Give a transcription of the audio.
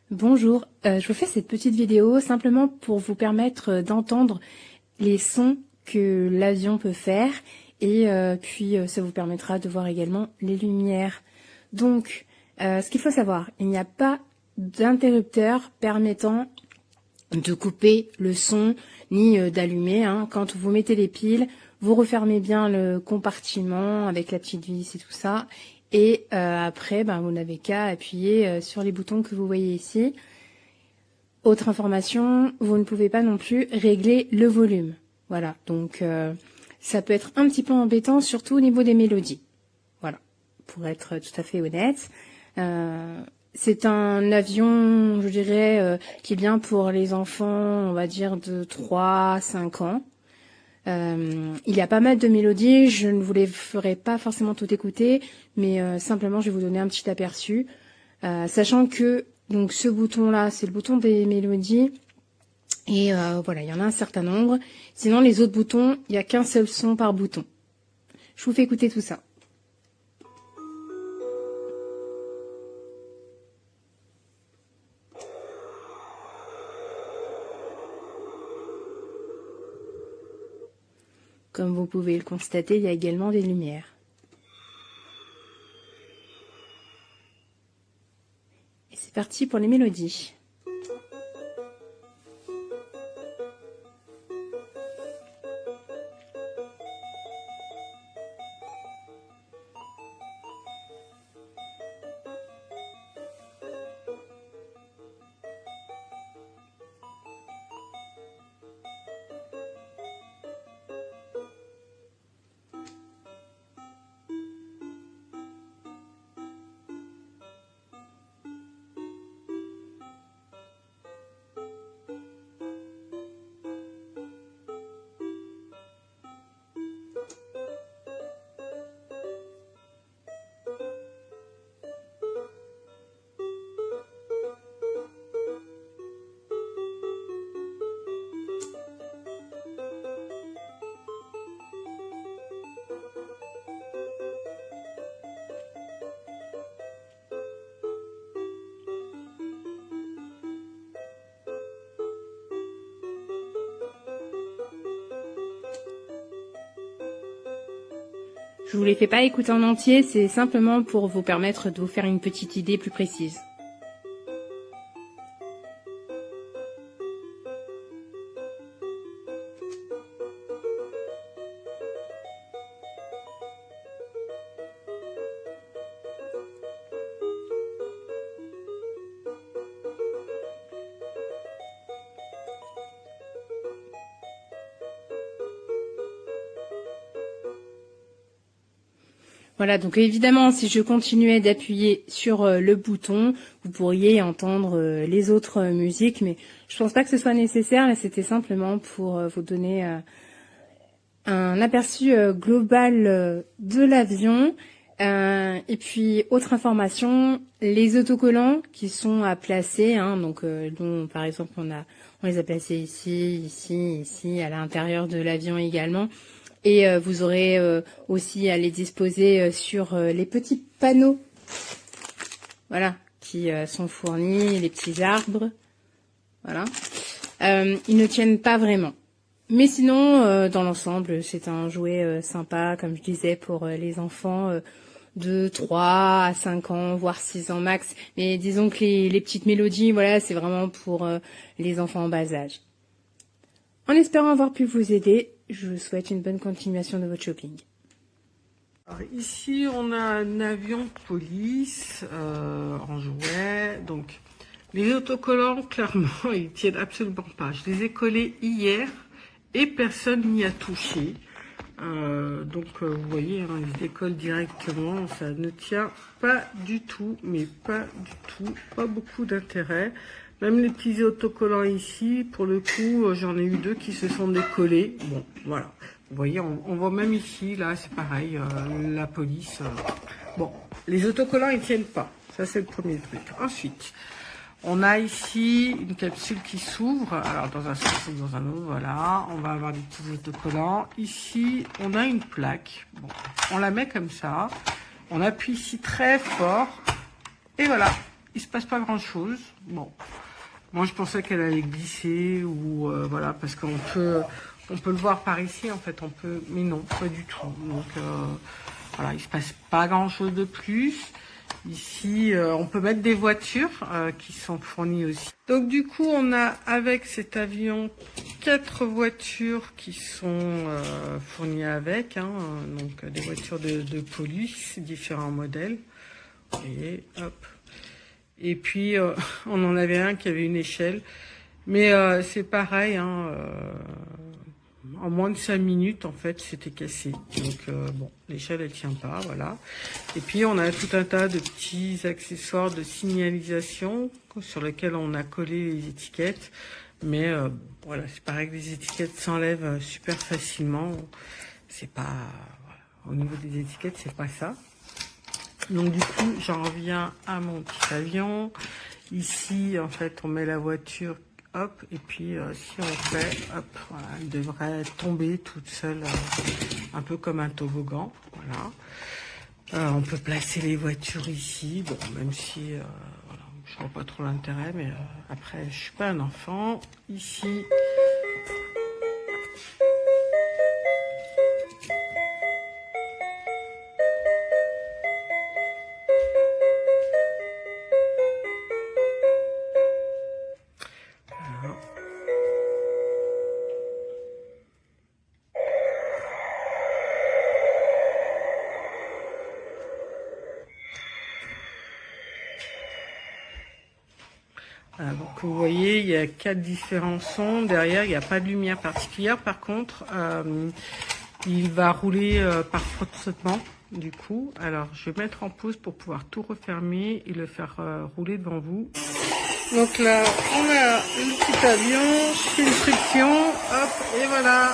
Bonjour, je vous fais cette petite vidéo simplement pour vous permettre d'entendre les sons que l'avion peut faire et puis ça vous permettra de voir également les lumières. Donc, ce qu'il faut savoir, il n'y a pas d'interrupteur permettant de couper le son ni d'allumer. Quand vous mettez les piles, vous refermez bien le compartiment avec la petite vis et tout ça. Et après, vous n'avez qu'à appuyer sur les boutons que vous voyez ici. Autre information, vous ne pouvez pas non plus régler le volume. Voilà, donc ça peut être un petit peu embêtant, surtout au niveau des mélodies. Voilà, pour être tout à fait honnête. C'est un avion, je dirais, qui est bien pour les enfants, on va dire, de 3 à 5 ans. Il y a pas mal de mélodies, je ne vous les ferai pas forcément tout écouter, mais simplement je vais vous donner un petit aperçu, sachant que donc ce bouton-là, c'est le bouton des mélodies, et voilà, il y en a un certain nombre. Sinon, les autres boutons, il n'y a qu'un seul son par bouton. Je vous fais écouter tout ça. Comme vous pouvez le constater, il y a également des lumières. Et c'est parti pour les mélodies. Je vous les fais pas écouter en entier, c'est simplement pour vous permettre de vous faire une petite idée plus précise. Voilà, donc évidemment, si je continuais d'appuyer sur le bouton, vous pourriez entendre les autres musiques, mais je pense pas que ce soit nécessaire. Là, c'était simplement pour vous donner un aperçu global de l'avion. Et puis, autre information, les autocollants qui sont à placer, donc dont, par exemple, on les a placés ici, à l'intérieur de l'avion également. Et vous aurez aussi à les disposer sur les petits panneaux, voilà, qui sont fournis, les petits arbres, voilà. Ils ne tiennent pas vraiment. Mais sinon, dans l'ensemble, c'est un jouet sympa, comme je disais, pour les enfants de 3 à 5 ans, voire 6 ans max. Mais disons que les petites mélodies, voilà, c'est vraiment pour les enfants en bas âge. En espérant avoir pu vous aider, je vous souhaite une bonne continuation de votre shopping. Alors ici, on a un avion de police en jouet. Donc, les autocollants, clairement, ils tiennent absolument pas. Je les ai collés hier et personne n'y a touché. Vous voyez, ils se décollent directement. Ça ne tient pas du tout, mais pas du tout. Pas beaucoup d'intérêt. Même les petits autocollants ici, pour le coup, j'en ai eu 2 qui se sont décollés. Bon, voilà. Vous voyez, on voit même ici, là, c'est pareil, la police. Bon, les autocollants, ils tiennent pas. Ça, c'est le premier truc. Ensuite, on a ici une capsule qui s'ouvre. Alors, dans un sens ou dans un autre, voilà. On va avoir des petits autocollants. Ici, on a une plaque. Bon, on la met comme ça. On appuie ici très fort. Et voilà. il se passe pas grand chose. Bon, moi je pensais qu'elle allait glisser ou voilà, parce qu'on peut le voir par ici en fait, mais non, pas du tout. Donc voilà, il se passe pas grand chose de plus. Ici, on peut mettre des voitures qui sont fournies aussi. Donc du coup, on a avec cet avion 4 voitures qui sont fournies avec, hein, donc des voitures de police, différents modèles. Et hop. Et puis on en avait un qui avait une échelle, mais c'est pareil, hein, en moins de 5 minutes, en fait, c'était cassé. Donc, bon, l'échelle, elle tient pas, voilà. Et puis, on a tout un tas de petits accessoires de signalisation sur lesquels on a collé les étiquettes. Mais, voilà, c'est pareil que les étiquettes s'enlèvent super facilement. C'est pas... Voilà. Au niveau des étiquettes, c'est pas ça. Donc, du coup, j'en reviens à mon petit avion. Ici, en fait, on met la voiture. Hop, et puis si on fait, hop, voilà, elle devrait tomber toute seule, un peu comme un toboggan, voilà. On peut placer les voitures ici, bon, même si, voilà, je vois pas trop l'intérêt, mais après, je suis pas un enfant. Ici, voilà. Voilà, donc vous voyez, il y a 4 différents sons. Derrière, il n'y a pas de lumière particulière. Par contre, il va rouler par frottement, du coup. Alors, je vais mettre en pause pour pouvoir tout refermer et le faire rouler devant vous. Donc là, on a le petit avion, je fais une friction, hop, et voilà.